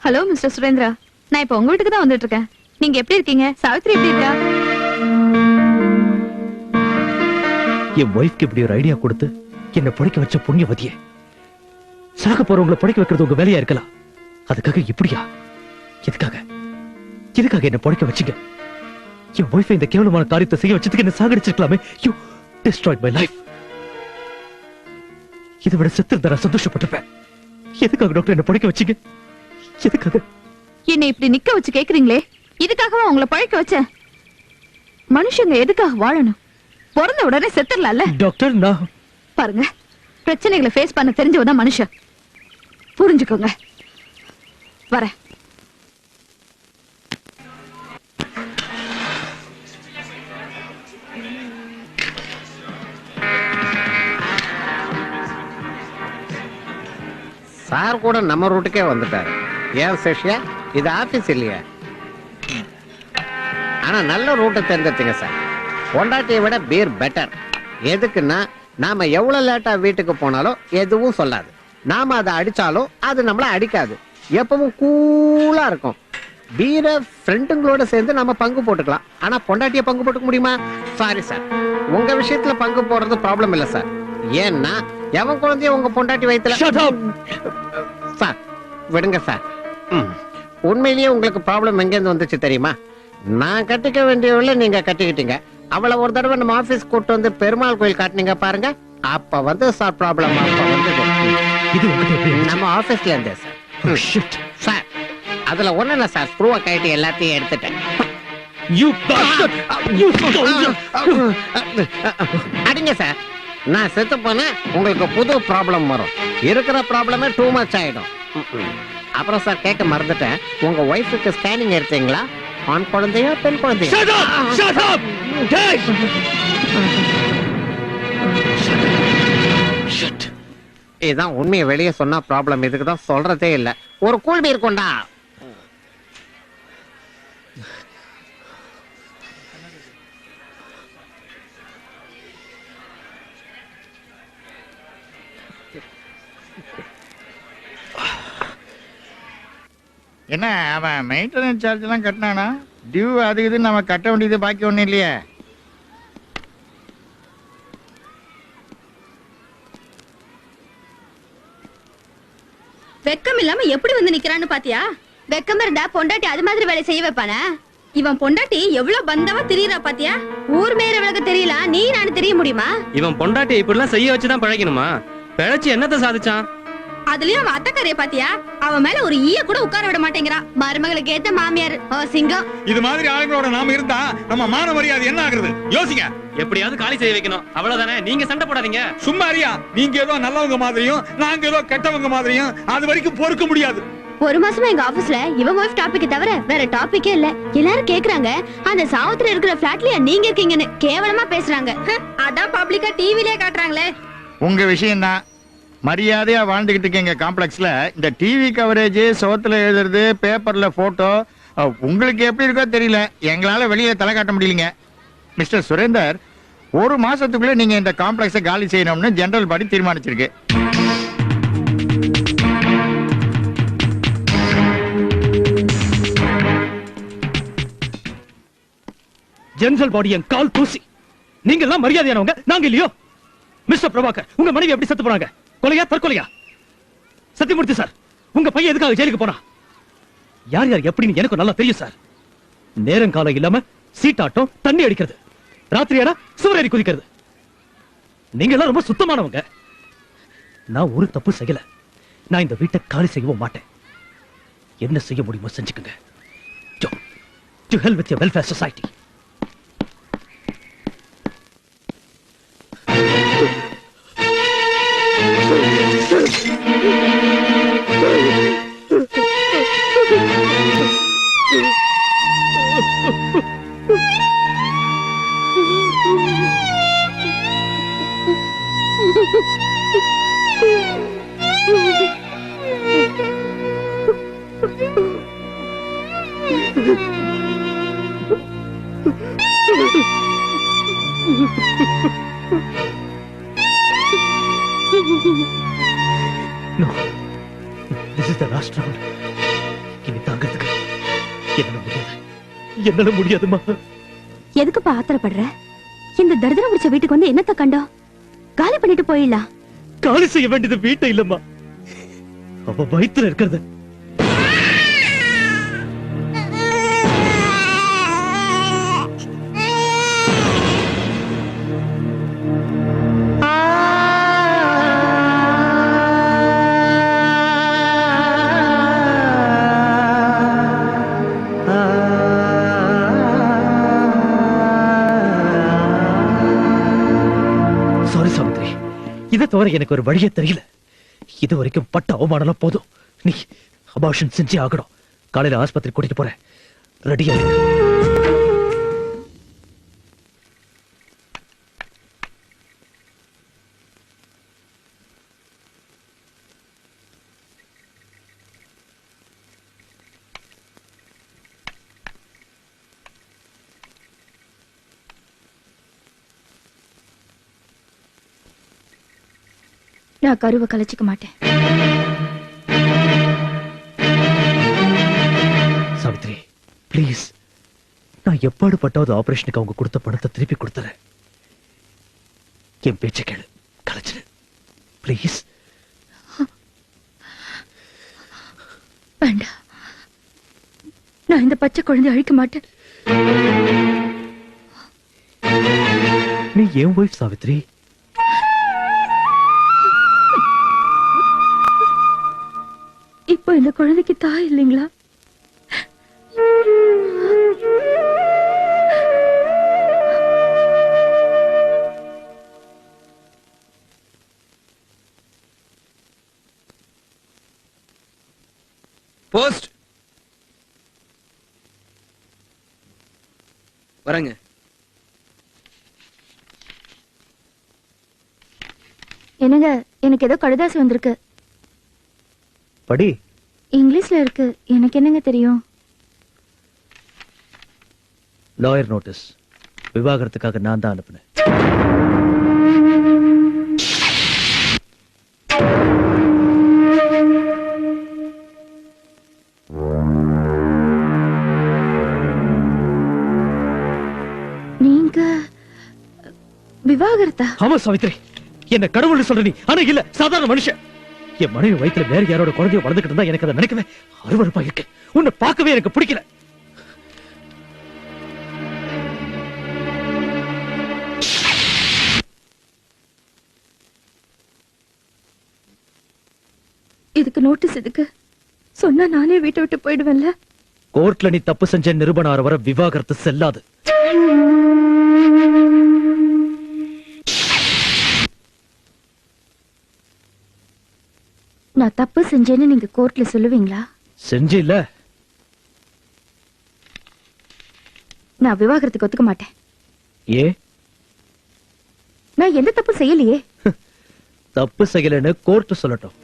Hello mister Surendra, நான் இப்ப உங்க வீட்டுக்கு தான் வந்துட்டு இருக்கேன். நீங்க எப்படி இருக்கீங்க? சாவித்ரி எப்படி இருக்கா? என் ஒய்ஃப்க்கு இப்படி ஒரு ஐடியா கொடுத்து என்ன படிக்க வச்ச புண்ணியவதியே. சாக போறவங்களை படிக்க வைக்கிறது உங்க வேலையா இருக்கலாம். அதுக்காக இப்படியா? எதுக்காக என்ன படிக்க வச்சீங்க? என் ஒய்ஃபை இந்த கேவலமான காரியத்தை செய்ய வச்சதுக்கு என்ன சாகடிச்சிருக்கலாமே. You destroyed my life. இதை விட செத்து இருந்தா சந்தோஷப்பட்டிருப்பேன். எதுக்காக டாக்டர் என்ன படிக்க வச்சீங்க? எதுக்காக என்னை இப்படி நிக்க வச்சு கேக்குறீங்களே, இதுக்காகவா உங்களை பழக்க வச்சேன்? மனுஷங்க எதுக்காக வாழணும்? பிறந்த உடனே செத்துடலாம்ல டாக்டர். நான் பாருங்க, பிரச்சனைகளை ஃபேஸ் பண்ண தெரிஞ்சவதான் மனுஷன். புரிஞ்சுக்கோங்க. வர சார் கூட நம்ம ரூட்டுக்கே வந்துட்டாரு. ஏன் சேஷியா, இது ஆபீஸ் இல்லையா? ஆனா நல்ல ரூட்டை தேர்ந்தெடுத்தீங்க சார். பொண்டாட்டியை விட பீர் பெட்டர். எதுக்குன்னா நாம எவ்வளவு லேட்டா வீட்டுக்கு போனாலும் எதுவும் சொல்லாது. நாம அதை அடிச்சாலும் அது நம்மள அடிக்காது. எப்பவும் கூலா இருக்கும். பீரை ஃப்ரெண்டுங்களோட சேர்ந்து நம்ம பங்கு போட்டுக்கலாம். ஆனா பொண்டாட்டிய பங்கு போட்டுக்க முடியுமா? சாரி சார், உங்க விஷயத்துல பங்கு போடுறது ப்ராப்ளம் இல்ல சார். ஏன்னா எவன் குழந்தைய உங்க பொண்டாட்டி வயித்துல. சார் விடுங்க சார். உண்மையிலேயே உங்களுக்கு ப்ராப்ளம் எங்கேருந்து வந்துச்சு தெரியுமா? நான் கட்டிக்க வேண்டியவள நீங்க கட்டிக்கிட்டீங்க. அவளை ஒரு தடவை நம்ம ஆபீஸ் கூட்டு வந்து பெருமாள் கோயில் காட்டினீங்க பாருங்க, அப்ப வந்து சார் ப்ராப்ளம். அப்ப வந்து நம்ம ஆபீஸ்ல இருந்தே சார். சார் அதுல ஒண்ணு இல்ல சார், ஸ்க்ரூவை கட்டி எல்லாத்தையும் எடுத்துட்டேன். அடிங்க சார். நான் செத்து போனா உங்களுக்கு புது ப்ராப்ளம் வரும். இருக்கிற ப்ராப்ளமே டூ மச் ஆயிடும். அப்புறம் சார் கேட்க மறந்துட்டேன், உங்க ஒய்ஃபுக்கு ஸ்கேனிங் எடுத்தீங்களா? ஆண் குழந்தையா பெண் குழந்தையா? இதுதான் உண்மையை வெளியே சொன்னா ப்ராப்ளம். இதுக்கு தான் சொல்றதே இல்ல. ஒரு கூழ்பி இருக்கும்டா. என்ன அவன் மெயின்டெனன்ஸ் சார்ஜ் எல்லாம் கட்டினானா? டியூ அது இது நம்ம கட்ட வேண்டியது பாக்கி ஒண்ணும் இல்லையே. வெக்கம் இல்லாம எப்படி வந்து நிக்கிறான்னு பாத்தியா? வெக்கம் இருந்தா பொண்டாட்டி அது மாதிரி வேலை செய்ய வைப்பானா? இவன் பொண்டாட்டி எவ்வளவு பந்தவா திரியறா பாத்தியா? ஊர் மேற விளக்கு தெரியல, நீ நானு தெரிய முடியுமா? இவன் பொண்டாட்டி இப்படி எல்லாம் செய்ய வச்சுதான் பழகணுமா? பிழைச்சு என்னத்தை சாதிச்சான்? அதுலயும் அவன் அத்தக்காரைய பாத்தியா? அவன் மேல ஒரு ஈய கூட உட்கார விட மாட்டேங்கிறா. மருமகளுக்கு ஏத்த மாமியார் சிங்கம். இது மாதிரி ஆளுங்களோட நாம இருந்தா நம்ம மான மரியாதை என்ன ஆகுறது? யோசிங்க. எப்படியாவது காலி செய்ய வைக்கணும், அவ்வளவுதானே. நீங்க சண்டை போடாதீங்க. சும்மா அறியா, நீங்க ஏதோ நல்லவங்க மாதிரியும் நாங்க ஏதோ கெட்டவங்க மாதிரியும் அது வரைக்கும் பொறுக்க முடியாது. ஒரு மாசமா எங்க ஆபீஸ்ல இவன் வைஃப் டாபிக் தவிர வேற டாபிக்கே இல்ல. எல்லாரும் கேக்குறாங்க, அந்த சாவுத்துல இருக்கிற பிளாட்லயா நீங்க இருக்கீங்கன்னு கேவலமா பேசுறாங்க. அதான் பப்ளிக்கா டிவிலே காட்டுறாங்களே. உங்க விஷயம் தான். மரியாதையா வாழ்ந்துகிட்டு இருக்கீங்க காம்ப்ளெக்ஸ்ல. இந்த டிவி கவரேஜ், சோத்துல எழுதுறது, பேப்பர்ல போட்டோ, உங்களுக்கு எப்படி இருக்கோ தெரியல, எங்களால வெளியே தலை காட்ட முடியலங்க. மிஸ்டர் சுரேந்தர், ஒரு மாசத்துக்குள்ள நீங்க இந்த காம்ப்ளெக்ஸை காலி செய்யணும்னு ஜெனரல் பாடி தீர்மானிச்சிருக்கு. ஜெனரல் பாடி என் கால் தூசி. நீங்க எல்லாம் மரியாதையானவங்க, நாங்க இல்லையோ? மிஸ்டர் பிரபாகர், உங்க மனைவி எப்படி செத்து போனாங்க? கொலையா தற்கொலையா? சத்தியமூர்த்தி சார், உங்க பையன் எதுக்காக ஜெயிலுக்கு போனா? யார் யார் எப்படின்னு எனக்கு நல்லா தெரியும் சார். நேரங்காலம் இல்லாம சீட்டாட்டம், தண்ணி அடிக்கிறது, ராத்திரியானா சூரியரி குதிக்கிறது. நீங்க எல்லாம் ரொம்ப சுத்தமானவங்க. நான் ஒரு தப்பு செய்யல. நான் இந்த வீட்டை காலி செய்யவும் மாட்டேன். என்ன செய்ய முடியுமோ செஞ்சுக்கங்க. To hell with your welfare society. No, this is the last round. என்னால முடியாதுமா. எதுக்குப்பா ஆத்திரப்படுற? இந்த தரித்திரம் முடிச்ச வீட்டுக்கு வந்து என்னத்த கண்டோம்? காலி பண்ணிட்டு போயிடலாம். காலி செய்ய வேண்டியது வீட்டை இல்லம்மா, அவ வயித்துல இருக்கிறது. சாரி சாவித்ரி, இதை தவிர எனக்கு ஒரு வழியே தெரியல. இது வரைக்கும் பட்ட அவமானம் போதும். நீ அபார்ஷன் செஞ்சே ஆகணும். காலையில ஆஸ்பத்திரி கூட்டிட்டு போறேன், ரெடியா இரு. நான் கருவை கலைச்சிக்க மாட்டேன். சாவித்ரி பிளீஸ், நான் எப்பாடு பட்டாவது ஆபரேஷனுக்கு அவங்க கொடுத்த பணத்தை திருப்பி கொடுத்துறேன். என் பேச்சை கேளு, கலைச்சிடு பிளீஸ். வேண்டாம், நான் இந்த பச்சை குழந்தை அழிக்க மாட்டேன். நீ என் ஒய்ஃப் சாவித்ரி. இப்போ இந்த குழந்தைக்கு தாய் இல்லைங்களா? போஸ்ட் வரங்க. என்னங்க, எனக்கு ஏதோ கடிதாசி வந்திருக்கு. படி. இங்கிலீஷ்ல இருக்கு, எனக்கு என்னங்க தெரியும்? Lawyer notice. விவாகரத்துக்காக நான் தான் அனுப்புனேன். நீங்க விவாகரத்தா? ஆமா சாவித்ரி, என்ன கடவுள் சொல்ற நீ, ஆனா இல்ல சாதாரண மனுஷன். என் மனைவி வயித்துல வேற யாரோட குழந்தைய வளர்ந்துகிட்டு இருந்தா எனக்கு அதை நினைக்கவே அருவருப்பா இருக்கு. உன்னை பார்க்கவே எனக்கு பிடிக்கல. இதுக்கு நோட்டீஸ் எதுக்கு? சொன்னா நானே வீட்டை விட்டு போயிடுவேன்ல. கோர்ட்ல நீ தப்பு செஞ்ச நிரூபணம் ஆற வர விவாகரத்து செல்லாது. நான் தப்பு செஞ்சேன்னு நீங்க கோர்ட்ல சொல்லுவீங்களா? செஞ்சு இல்ல. நான் விவாகரத்துக்கு ஒத்துக்க மாட்டேன். ஏ? நான் எந்த தப்பு செய்யலையே. தப்பு செய்யலன்னு கோர்ட் சொல்லட்டும்.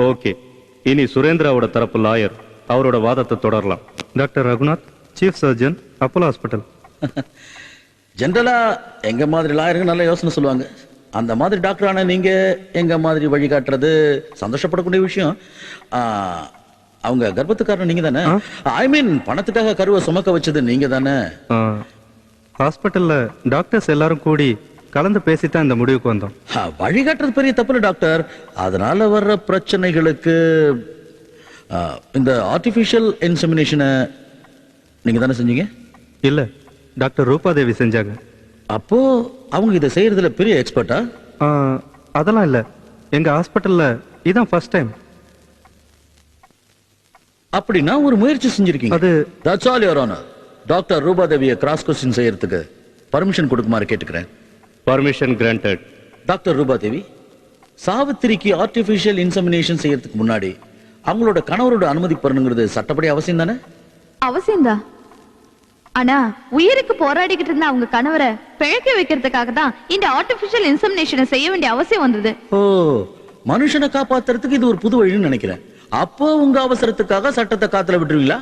ஓகே, இனி சுரேந்திராவோட தரப்பு லாயர் அவரோட வாதத்தை தொடரலாம். Doctor Raghunath, chief surgeon, Apollo hospital. ஜென்ரலா எங்க மாதிரி லாயருங்க நல்ல யோசனை சொல்லுவாங்க. அந்த மாதிரி டாக்டரான நீங்க எங்க மாதிரி வழிகாட்டுறது சந்தோஷப்படக்கூடிய விஷயம். அவங்க கர்ப்பத்துக்காரன் நீங்க தானே? ஐ மீன் பணத்துக்காக கருவை சுமக்க வச்சது நீங்க தானே? ஹாஸ்பிட்டல்ல டாக்டர்ஸ் எல்லாரும் கூடி கலந்து பேசித்தான் இந்த முடிவுக்கு வந்தோம். வழிகாட்டுறது பெரிய தப்பு இல்ல டாக்டர். அதனால வர்ற பிரச்சனைகளுக்கு இந்த ஆர்டிபிஷியல் இன்செமினேஷனை நீங்க தானே செஞ்சீங்க? இல்ல, டாக்டர் ரூபாதேவி செஞ்சாங்க. அப்போ அவங்க இதை செய்யறதுல பெரிய எக்ஸ்பர்ட்டா? அதெல்லாம் இல்ல, எங்க ஹாஸ்பிட்டல்ல இதான் ஃபர்ஸ்ட் டைம். அப்படின்னா ஒரு முயற்சி செஞ்சிருக்கீங்க. அது that's all your honour. Doctor ரூபாதேவியை கிராஸ் கொஸ்டின் செய்யறதுக்கு பர்மிஷன் கொடுக்குமாறு கேட்டுக்கிறேன். Permission granted. டாக்டர் ரூபாதேவி, சாவித்திரிக்கு ஆர்டிபிஷியல் இன்செமினேஷன் செய்யறதுக்கு முன்னாடி அவங்களோட கணவரோட அனுமதி பெறணுங்கிறது சட்டப்படி அவசியம் தானே? அவசியம்தான். ஆனா உயிருக்கு போராடிக்கிட்டு இருந்த அவங்க கணவரை பிழைக்க வைக்கிறதுக்காக தான் இந்த ஆர்டிபிஷியல் இன்செமினேஷனை செய்ய வேண்டிய அவசியம் வந்தது. ஓ, மனுஷனை காப்பாத்துறதுக்கு இது ஒரு புது வழின்னு நினைக்கிறேன். அப்போ உங்க அவசரத்துக்காக சட்டத்தை காத்துல விட்டுருவீங்களா?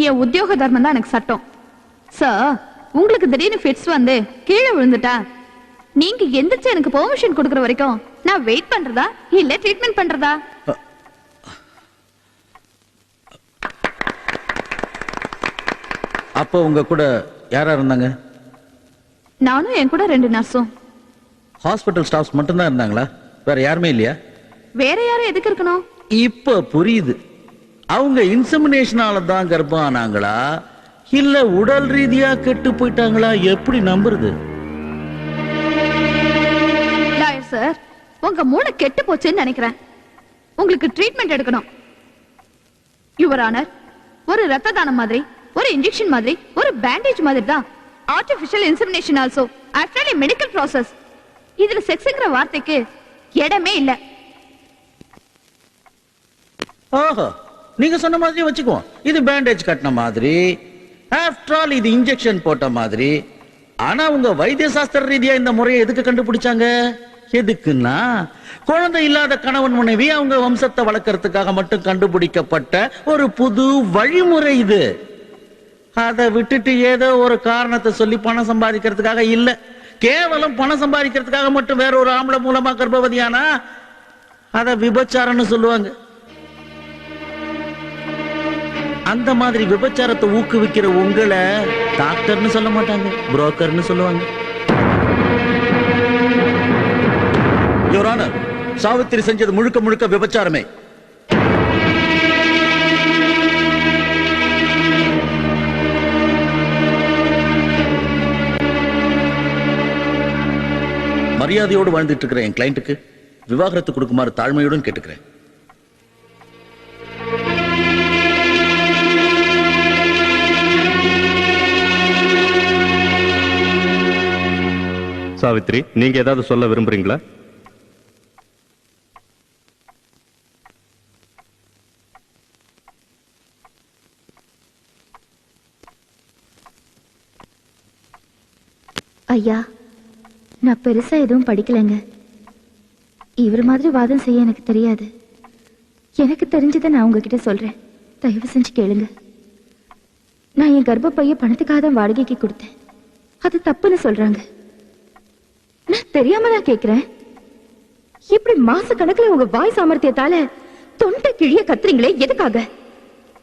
என் உத்தியோக தர்மம் தான் எனக்கு சட்டம். சார், உங்களுக்கு திடீர்னு ஃபிட்ஸ் வந்து கீழே விழுந்துட்டா நீங்க எந்திரிச்சு எனக்கு பெர்மிஷன் கொடுக்கற வரைக்கும் நான் வெயிட் பண்றதா இல்ல ட்ரீட்மெண்ட் பண்றதா? அப்போ உங்க கூட யாரா இருந்தாங்க? நானும் என் கூட 2 நர்ஸும். ஹாஸ்பிட்டல் ஸ்டாஃப்ஸ் மட்டும் தான் இருந்தாங்களா? வேற யாருமே இல்லையா? வேற யாரும் எதுக்கு இருக்கணும்? இப்ப புரியுது. அவங்க இன்செமினேஷனால தான் கர்ப்பம் ஆனாங்களா இல்ல உடல் ரீதியா கெட்டு போயிட்டாங்களா? எப்படி நம்புறது? லாயர் சார், உங்க மூளை கெட்டு போச்சுன்னு நினைக்கிறேன். உங்களுக்கு ட்ரீட்மெண்ட் எடுக்கணும். யுவர் ஆனர், ஒரு ரத்த தானம் மாதிரி, ஒரு இன்ஜெக்ஷன் மாதிரி, ஒரு பேண்டேஜ் மாதிரி தான் artificial insemination also. After a medical process. இதுல செக்ஸ்ங்கிற வார்த்தைக்கு இடமே இல்ல. ஓஹோ, நீங்க சொன்ன மாதிரி வச்சுக்குவோம். இது பேண்டேஜ் கட்டின மாதிரி, ஆஃப்டர் ஆல் இது இன்ஜெக்ஷன் போட்ட மாதிரி. ஆனா உங்க வைத்திய சாஸ்திர ரீதியா இந்த முறையை எதுக்கு கண்டுபிடிச்சாங்க? எதுக்குன்னா குழந்தை இல்லாத கணவன் மனைவி அவங்க வம்சத்தை வளர்க்கறதுக்காக மட்டும் கண்டுபிடிக்கப்பட்ட ஒரு புது வழிமுறை இது. அதை விட்டுட்டு ஏதோ ஒரு காரணத்தை சொல்லி பணம் சம்பாதிக்கிறதுக்காக இல்ல, கேவலம் பணம் சம்பாதிக்கிறதுக்காக மட்டும் வேற ஒரு ஆம்பளை மூலமா கர்ப்பவதியானா அத விபச்சாரம்னு சொல்லுவாங்க. அந்த மாதிரி விபச்சாரத்தை ஊக்குவிக்கிற உங்களை டாக்டர்னு சொல்ல மாட்டாங்க, புரோக்கர்னு சொல்லுவாங்க. யுவர் ஆனர், சாவித்திரி செஞ்சது முழுக்க முழுக்க விபச்சாரமே. மரியாதையோடு வாழ்ந்துட்டு இருக்கிற என் கிளையண்ட்டுக்கு விவாகரத்து கொடுக்குமாறு தாழ்மையுடன் கேட்டுக்கிறேன். சாவித்ரி, நீங்க ஏதாவது சொல்ல விரும்புறீங்களா? ஐயா, நான் பெருசா எதுவும் படிக்கலைங்க. இவர் மாதிரி வாதம் செய்ய எனக்கு தெரியாது. எனக்கு தெரிஞ்சதை நான் உங்ககிட்ட சொல்றேன், தயவு செஞ்சு கேளுங்க. நான் என் கர்ப்பப்பைய பணத்துக்காக தான் வாடகைக்கு கொடுத்தேன். அது தப்புன்னு சொல்றாங்க. நான் தெரியாம தான் கேக்குறேன். இப்படி மாச கணக்குல உங்க வாய் சாமர்த்தியத்தால தொண்டை கிழிய கத்துறீங்களே, எதுக்காக?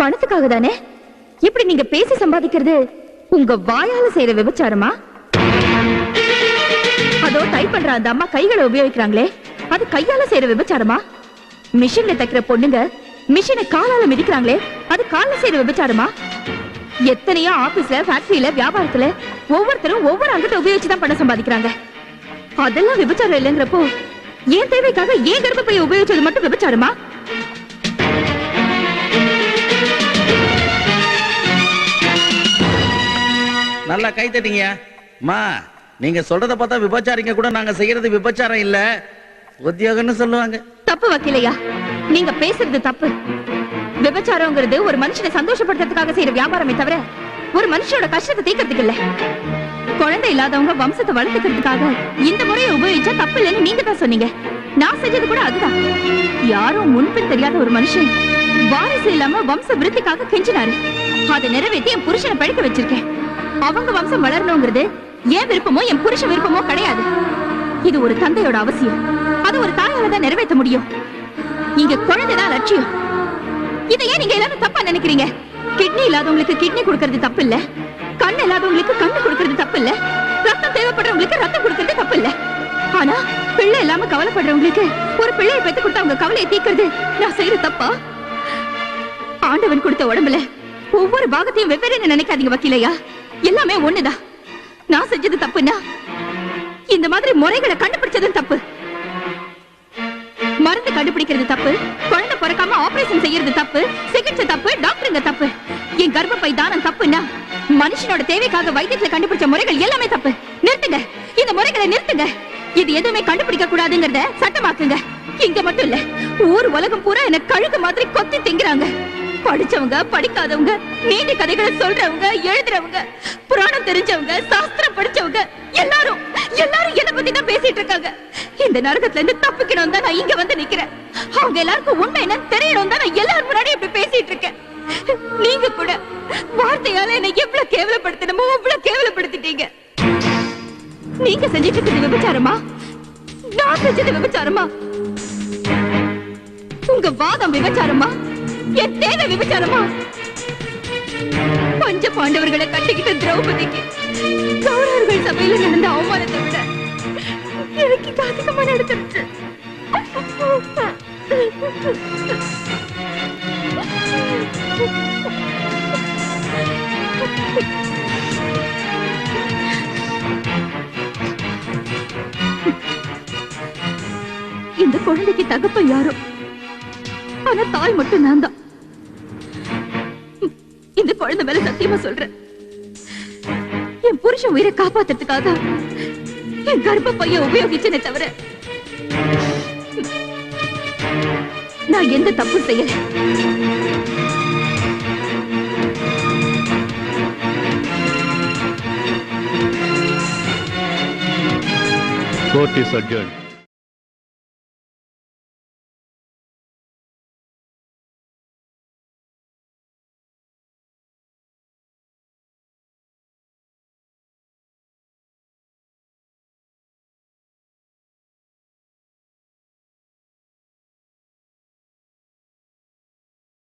பணத்துக்காக தானே? இப்படி நீங்க பேசி சம்பாதிக்கிறது உங்க வாயால செய்யற விபச்சாரமா? அதோ டைப் பண்ற அந்த அம்மா கைகளை உபயோகிக்கிறாங்களே, அது கையால செய்யற விபச்சாரமா? மிஷின்ல தைக்கிற பொண்ணுங்க மிஷினை காலால மிதிக்கிறாங்களே, அது கால செய்யற விபச்சாரமா? எத்தனையோ ஆபீஸ்ல, ஃபேக்டரியில, வியாபாரத்துல ஒவ்வொருத்தரும் ஒவ்வொரு அங்கத்தை உபயோகிச்சுதான் பணம் சம்பாதிக்கிறாங்க. அதெல்லாம் விபச்சாரம் இல்லைங்கிறப்போ ஏன் தேவைக்காக ஏன் கர்ப்பப்பையை உபயோகிச்சது மட்டும் விபச்சாரமா? நல்லா கை தட்டிங்க. மா, நீங்க சொல்றத பார்த்தா விபச்சாரிங்க கூட நாங்க செய்யறது விபச்சாரம் இல்ல, உத்தியோகம்னு சொல்லுவாங்க. தப்பு வக்கீலையா, நீங்க பேசுறது தப்பு. விபச்சாரம்ங்கிறது ஒரு மனுஷனை சந்தோஷப்படுத்துறதுக்காக செய்யற வியாபாரமே தவிர ஒரு மனுஷனோட கஷ்டத்தை தீர்க்கறதுக்கு இல்ல. குழந்தை இல்லாதவங்க வம்சத்தை வளர்த்துக்கிறதுக்காக இந்த முறையை உபயோகிச்சா தப்பு இல்லைன்னு நீங்க தான் சொன்னீங்க. நான் செஞ்சது கூட அதுதான். யாரும் முன்பின் தெரியாத ஒரு மனுஷன் வாரிசு இல்லாம வம்ச விருத்திக்காக கெஞ்சினாரு. அதை நிறைவேற்றி என் புருஷனை பழிக்க வச்சிருக்கேன். அவங்க வம்சம் வளரணுங்கிறது என் விருப்பமோ என் புருஷ விருப்பமோ கிடையாது. இது ஒரு தந்தையோட அவசியம். அது ஒரு தாயால தான் நிறைவேற்ற முடியும். இங்க குழந்தைதான் லட்சியம். இதை ஏன் நீங்க எல்லாரும் தப்பா நினைக்கிறீங்க? கிட்னி இல்லாதவங்களுக்கு கிட்னி கொடுக்கறது தப்பு இல்ல, கண்ணு இல்லாதவங்களுக்கு கண்ணு கொடுக்கறது தப்பு இல்ல, ரத்தம் தேவைப்படுறவங்களுக்கு ரத்தம் கொடுக்கறது தப்பு இல்ல. ஆனா பிள்ளை இல்லாம கவலைப்படுறவங்களுக்கு ஒரு பிள்ளையை பெத்து கொடுத்து அவங்க கவலையை தீர்க்கிறது நான் செய்யற தப்பா? ஆண்டவன் கொடுத்த உடம்புல ஒவ்வொரு பாகத்தையும் வெவ்வேறு நினைக்காதீங்க வக்கீலையா. எல்லாமே ஒண்ணுதான். நான் செஞ்சது தப்புன்னா இந்த மாதிரி முறைகளை கண்டுபிடிச்சதும் தப்பு. மருந்து கண்டுபிடிக்கிறது தப்பு, குழந்தை பிறக்காம ஆபரேஷன் செய்யறது தப்பு, சிகிச்சை தப்பு, டாக்டருங்க தப்பு. என் கர்ப்பப்பை தானம் தப்புன்னா மனுஷனோட தேவைக்காக வைத்தியத்துல கண்டுபிடிச்ச முறைகள் எல்லாமே தப்பு. நிறுத்துங்க, இந்த முறைகளை நிறுத்துங்க. இது எதுவுமே கண்டுபிடிக்க கூடாதுங்கிறத சட்டமாக்குங்க. இங்க மட்டும் இல்ல, ஊர் உலகம் பூரா என்ன கழுகு மாதிரி கொத்தி திங்கிறாங்க. படிச்சவங்க படிக்காதவங்க நீதி கதைகளை சொல்றவங்க எழுதுறவங்க புராணம் தெரிஞ்சவங்க சாஸ்திரம் படிச்சவங்க எல்லாரும் எல்லாரும் என்ன பத்தி தான் பேசிட்டு இருக்காங்க. இந்த நரகத்துல இருந்து தப்பிக்கணும் தான் நான் இங்க வந்து நிக்கிறேன். அவங்க எல்லாருக்கும் உண்மை என்னன்னு தெரியணும் தான் நான் எல்லாரும் முன்னாடி இப்படி பேசிட்டு இருக்கேன். நீங்க கூட வார்த்தையால என்ன எவ்வளவு கேவலப்படுத்தணுமோ அவ்வளவு கேவலப்படுத்திட்டீங்க. நீங்க செஞ்சிட்டு இருக்கிறது விபச்சாரமா? நான் செஞ்சது விபச்சாரமா? உங்க வாதம் விபச்சாரமா? என் தேவை விபச்சாரமா? பஞ்ச பாண்டவர்களை கட்டிக்கிட்ட திரௌபதிக்கு கௌரவர்கள் சபையில நடந்த அவமானத்தை விட எனக்கு இது அதிகமா நடந்துருச்சு. இந்த குழந்தைக்கு தகப்பன் யாரோ, ஆனா தாய் மட்டும் நான் தான். இந்த குழந்தை மேல சத்தியமா சொல்றேன், என் புருஷன் உயிரை காப்பாத்துறதுக்காக என் கர்ப்ப பையன் உபயோகிச்சனே தவிர நான் எந்த தப்பு செய்யல. Court is adjourned.